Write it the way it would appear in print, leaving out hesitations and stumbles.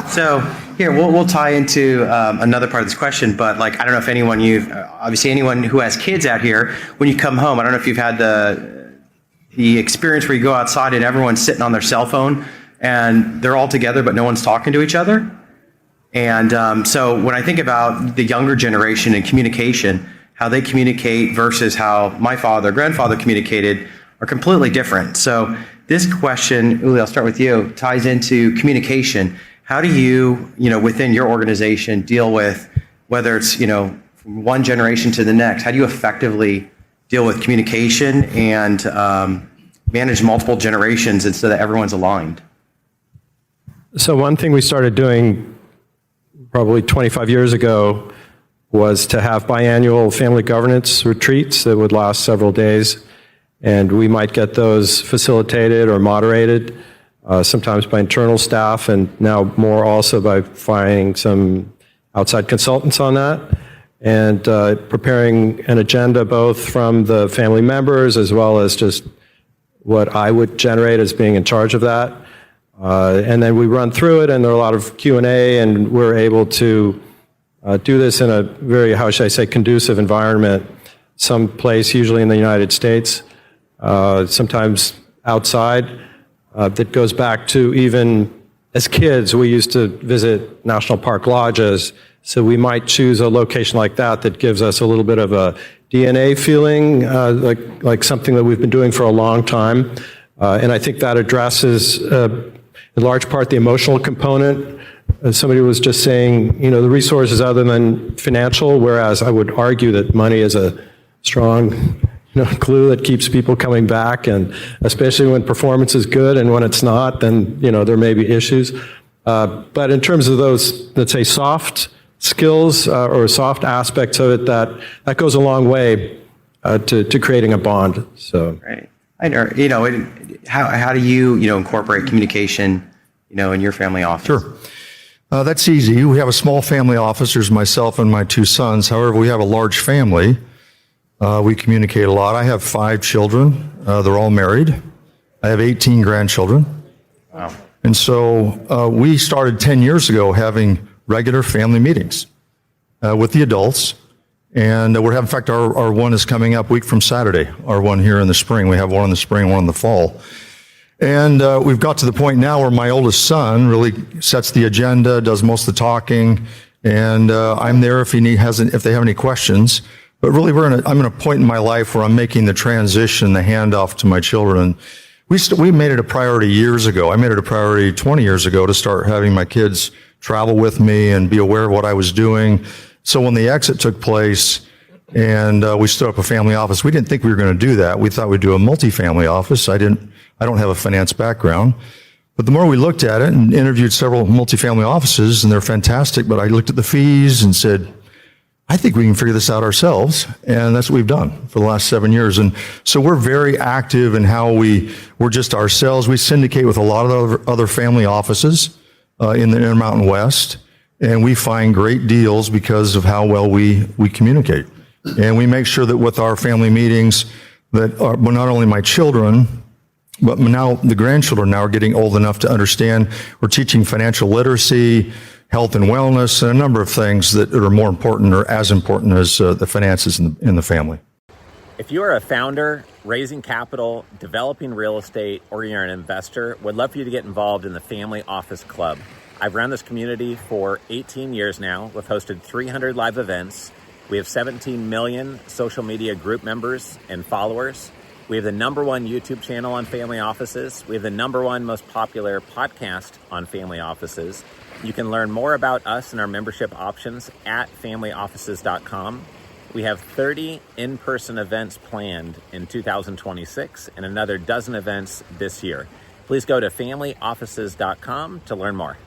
So here, we'll tie into another part of this question, but like, I don't know if anyone obviously anyone who has kids out here, when you come home, I don't know if you've had the experience where you go outside and everyone's sitting on their cell phone and they're all together, but no one's talking to each other. And so when I think about the younger generation and communication, how they communicate versus how my father, grandfather communicated are completely different. So this question, Uli, I'll start with you, ties into communication. How do you, within your organization deal with whether it's, from one generation to the next, how do you effectively deal with communication and manage multiple generations so that everyone's aligned? So one thing we started doing probably 25 years ago was to have biannual family governance retreats that would last several days. And we might get those facilitated or moderated, sometimes by internal staff, and now more also by finding some outside consultants on that, and preparing an agenda both from the family members as well as just what I would generate as being in charge of that. And then we run through it, and there are a lot of Q&A, and we're able to do this in a very, how should I say, conducive environment, someplace usually in the United States, sometimes outside. That goes back to even as kids, we used to visit national park lodges, so we might choose a location like that that gives us a little bit of a DNA feeling, like something that we've been doing for a long time. And I think that addresses, in large part, the emotional component. Somebody was just saying, the resources other than financial, whereas I would argue that money is a strong glue that keeps people coming back, and especially when performance is good, and when it's not, then, there may be issues. But in terms of those, let's say, soft skills or soft aspects of it, that goes a long way to creating a bond. So. Right. I know, how do you, incorporate communication, in your family office? Sure. That's easy. We have a small family office. There's myself and my two sons. However, we have a large family. We communicate a lot. I have 5 children. They're all married. I have 18 grandchildren. Wow. And so we started 10 years ago having regular family meetings with the adults. And in fact, our one is coming up a week from Saturday, our one here in the spring. We have one in the spring, one in the fall. And we've got to the point now where my oldest son really sets the agenda, does most of the talking, and I'm there if they have any questions. But really, I'm in a point in my life where I'm making the transition, the handoff to my children. We made it a priority years ago. I made it a priority 20 years ago to start having my kids travel with me and be aware of what I was doing. So when the exit took place and we stood up a family office, we didn't think we were going to do that. We thought we'd do a multifamily office. I don't have a finance background. But the more we looked at it and interviewed several multifamily offices, and they're fantastic, but I looked at the fees and said, I think we can figure this out ourselves. And that's what we've done for the last 7 years. And so we're very active in how we're just ourselves. We syndicate with a lot of other family offices in the Intermountain West. And we find great deals because of how well we communicate. And we make sure that with our family meetings that are not only my children, but now the grandchildren now are getting old enough to understand. We're teaching financial literacy, health and wellness, and a number of things that are more important or as important as the finances in the family. If you are a founder, raising capital, developing real estate, or you're an investor, would love for you to get involved in the Family Office Club. I've run this community for 18 years now. We've hosted 300 live events. We have 17 million social media group members and followers. We have the #1 YouTube channel on family offices. We have the #1 most popular podcast on family offices. You can learn more about us and our membership options at familyoffices.com. We have 30 in-person events planned in 2026 and another dozen events this year. Please go to familyoffices.com to learn more.